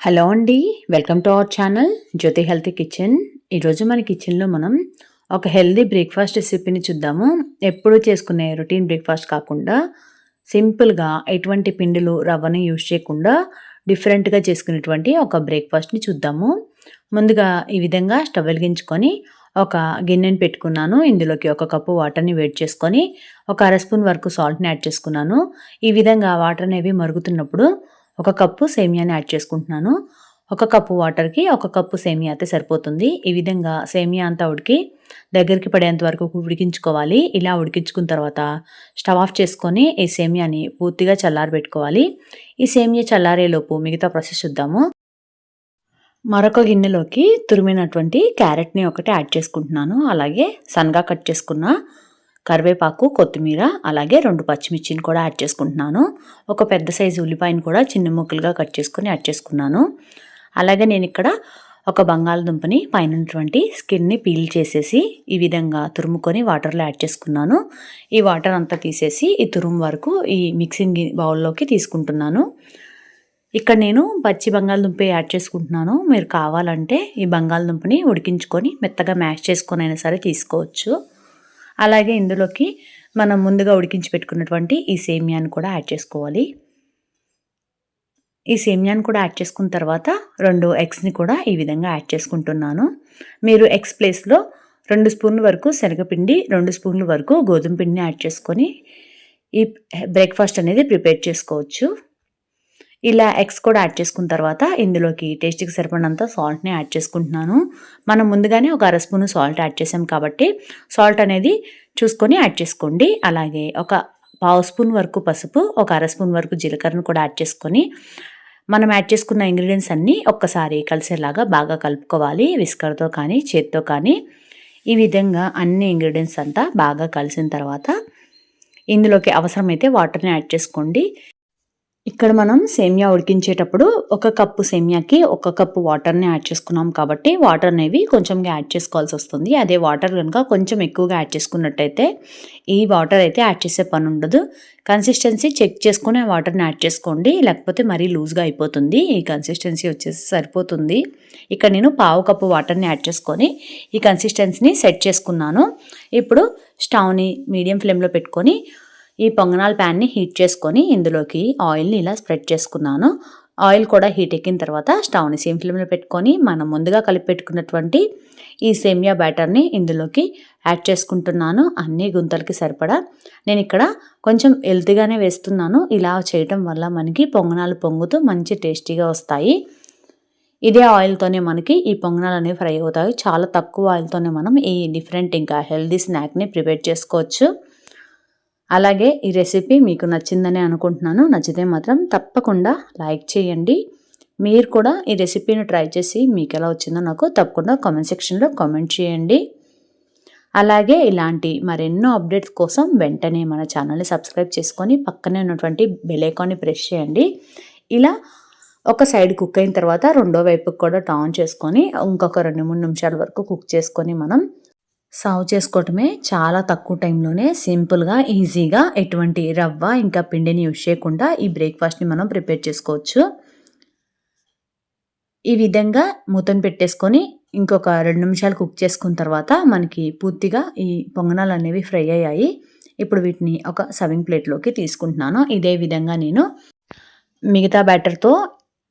Hello అండి. Welcome to our channel Jyothi healthy kitchen. ఈరోజు మన కిచెన్లో మనం ఒక హెల్తీ బ్రేక్ఫాస్ట్ రెసిపీని చూద్దాము. ఎప్పుడూ చేసుకునే రొటీన్ బ్రేక్ఫాస్ట్ కాకుండా సింపుల్గా ఎటువంటి పిండిలు రవ్వను యూజ్ చేయకుండా డిఫరెంట్గా చేసుకునేటువంటి ఒక బ్రేక్ఫాస్ట్ని చూద్దాము. ముందుగా ఈ విధంగా స్టవ్ వెలిగించుకొని ఒక గిన్నెని పెట్టుకున్నాను. ఇందులోకి ఒక కప్పు వాటర్ని వేడి చేసుకొని ఒక అర స్పూన్ వరకు సాల్ట్ని యాడ్ చేసుకున్నాను. ఈ విధంగా వాటర్ అనేవి మరుగుతున్నప్పుడు ఒక కప్పు సేమియాని యాడ్ చేసుకుంటున్నాను. ఒక కప్పు వాటర్కి ఒక కప్పు సేమియా అయితే సరిపోతుంది. ఈ విధంగా సేమియా అంతా ఉడికి దగ్గరికి పడేంత వరకు ఉడికించుకోవాలి. ఇలా ఉడికించుకున్న తర్వాత స్టవ్ ఆఫ్ చేసుకొని ఈ సేమియాని పూర్తిగా చల్లారబెట్టుకోవాలి. ఈ సేమియా చల్లారేలోపు మిగతా ప్రాసెస్ చూద్దాము. మరొక గిన్నెలోకి తురిమినటువంటి క్యారెట్ని ఒకటి యాడ్ చేసుకుంటున్నాను. అలాగే సన్నగా కట్ చేసుకున్న కరివేపాకు, కొత్తిమీర, అలాగే 2 పచ్చిమిర్చిని కూడా యాడ్ చేసుకుంటున్నాను. ఒక పెద్ద సైజు ఉల్లిపాయను కూడా చిన్న ముక్కలుగా కట్ చేసుకొని యాడ్ చేసుకున్నాను. అలాగే నేను ఇక్కడ ఒక బంగాళదుంపని పైనటువంటి స్కిన్ని పీల్ చేసేసి ఈ విధంగా తురుముకొని వాటర్లో యాడ్ చేసుకున్నాను. ఈ వాటర్ అంతా తీసేసి ఈ తురుము వరకు ఈ మిక్సింగ్ బౌల్లోకి తీసుకుంటున్నాను. ఇక్కడ నేను పచ్చి బంగాళదుంప యాడ్ చేసుకుంటున్నాను. మీరు కావాలంటే ఈ బంగాళదుంపని ఉడికించుకొని మెత్తగా మ్యాష్ చేసుకొని అయినా సరే తీసుకోవచ్చు. అలాగే ఇందులోకి మనం ముందుగా ఉడికించి పెట్టుకున్నటువంటి ఈ సేమియాని కూడా యాడ్ చేసుకోవాలి. ఈ సేమియాని కూడా యాడ్ చేసుకున్న తర్వాత 2 ఎగ్స్ని కూడా ఈ విధంగా యాడ్ చేసుకుంటున్నాను. మీరు ఎగ్స్ ప్లేస్లో 2 స్పూన్ల వరకు శనగపిండి, 2 స్పూన్ల వరకు గోధుమ పిండిని యాడ్ చేసుకొని ఈ బ్రేక్ఫాస్ట్ అనేది ప్రిపేర్ చేసుకోవచ్చు. ఇలా ఎగ్స్ కూడా యాడ్ చేసుకున్న తర్వాత ఇందులోకి టేస్ట్కి సరిపడినంత సాల్ట్ని యాడ్ చేసుకుంటున్నాను. మనం ముందుగానే ఒక అర స్పూను సాల్ట్ యాడ్ చేసాం కాబట్టి సాల్ట్ అనేది చూసుకొని యాడ్ చేసుకోండి. అలాగే ఒక పావు స్పూన్ వరకు పసుపు, ఒక అర స్పూన్ వరకు జీలకర్రను కూడా యాడ్ చేసుకొని మనం యాడ్ చేసుకున్న ఇంగ్రీడియంట్స్ అన్నీ ఒక్కసారి కలిసేలాగా బాగా కలుపుకోవాలి. విస్కర్తో కానీ చేత్తో కానీ ఈ విధంగా అన్ని ఇంగ్రీడియంట్స్ అంతా బాగా కలిసిన తర్వాత ఇందులోకి అవసరమైతే వాటర్ని యాడ్ చేసుకోండి. ఇక్కడ మనం సేమియా ఉడికించేటప్పుడు ఒక కప్పు సేమియాకి ఒక కప్పు వాటర్ని యాడ్ చేసుకున్నాం కాబట్టి వాటర్ అనేవి కొంచెంగా యాడ్ చేసుకోవాల్సి వస్తుంది. అదే వాటర్ కనుక కొంచెం ఎక్కువగా యాడ్ చేసుకున్నట్టయితే ఈ వాటర్ అయితే యాడ్ చేసే పని ఉండదు. కన్సిస్టెన్సీ చెక్ చేసుకుని వాటర్ని యాడ్ చేసుకోండి, లేకపోతే మరీ లూజ్గా అయిపోతుంది. ఈ కన్సిస్టెన్సీ వచ్చేసి సరిపోతుంది. ఇక్కడ నేను పావు కప్పు వాటర్ని యాడ్ చేసుకొని ఈ కన్సిస్టెన్సీని సెట్ చేసుకున్నాను. ఇప్పుడు స్టవ్ని మీడియం ఫ్లేమ్లో పెట్టుకొని ఈ పొంగనాల ప్యాన్ని హీట్ చేసుకొని ఇందులోకి ఆయిల్ని ఇలా స్ప్రెడ్ చేసుకున్నాను. ఆయిల్ కూడా హీట్ ఎక్కిన తర్వాత స్టవ్ని సిమ్ ఫ్లేమ్లో పెట్టుకొని మనం ముందుగా కలిపి పెట్టుకున్నటువంటి ఈ సేమియా బ్యాటర్ని ఇందులోకి యాడ్ చేసుకుంటున్నాను. అన్ని గుంతలకి సరిపడా నేను ఇక్కడ కొంచెం హెల్తీగానే వేస్తున్నాను. ఇలా చేయటం వల్ల మనకి పొంగనాలు పొంగుతూ మంచి టేస్టీగా వస్తాయి. ఇదే ఆయిల్తోనే మనకి ఈ పొంగనాలు అనేవి ఫ్రై అవుతాయి. చాలా తక్కువ ఆయిల్తోనే మనం ఈ డిఫరెంట్ ఇంకా హెల్తీ స్నాక్ని ప్రిపేర్ చేసుకోవచ్చు. అలాగే ఈ రెసిపీ మీకు నచ్చిందని అనుకుంటున్నాను. నచ్చితే మాత్రం తప్పకుండా లైక్ చేయండి. మీరు కూడా ఈ రెసిపీని ట్రై చేసి మీకు ఎలా వచ్చిందో నాకు తప్పకుండా కామెంట్ సెక్షన్లో కామెంట్ చేయండి. అలాగే ఇలాంటి మరెన్నో అప్డేట్స్ కోసం వెంటనే మన ఛానల్ని సబ్స్క్రైబ్ చేసుకొని పక్కనే ఉన్నటువంటి బెల్ ఐకాన్ని ప్రెస్ చేయండి. ఇలా ఒక సైడ్ కుక్ అయిన తర్వాత రెండో వైపుకి కూడా టర్న్ చేసుకొని ఇంకొక 2-3 నిమిషాల వరకు కుక్ చేసుకొని మనం సర్వ్ చేసుకోవటమే. చాలా తక్కువ టైంలోనే సింపుల్గా ఈజీగా ఎటువంటి రవ్వ ఇంకా పిండిని యూజ్ చేయకుండా ఈ బ్రేక్ఫాస్ట్ని మనం ప్రిపేర్ చేసుకోవచ్చు. ఈ విధంగా మూతను పెట్టేసుకొని ఇంకొక 2 నిమిషాలు కుక్ చేసుకున్న తర్వాత మనకి పూర్తిగా ఈ పొంగనాలు అనేవి ఫ్రై అయ్యాయి. ఇప్పుడు వీటిని ఒక సర్వింగ్ ప్లేట్లోకి తీసుకుంటున్నాను. ఇదే విధంగా నేను మిగతా బ్యాటర్తో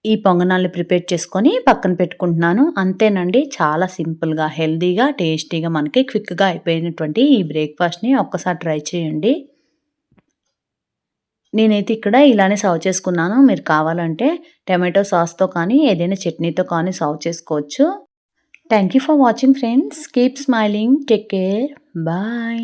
ఈ పొంగనాల్ని ప్రిపేర్ చేసుకొని పక్కన పెట్టుకుంటున్నాను. అంతేనండి, చాలా సింపుల్గా హెల్తీగా టేస్టీగా మనకి క్విక్గా అయిపోయినటువంటి ఈ బ్రేక్ఫాస్ట్ని ఒక్కసారి ట్రై చేయండి. నేనైతే ఇక్కడ ఇలానే సర్వ్ చేసుకున్నాను. మీరు కావాలంటే టమాటో సాస్తో కానీ ఏదైనా చట్నీతో కానీ సర్వ్ చేసుకోవచ్చు. Thank you for watching friends. Keep smiling. Take care. Bye.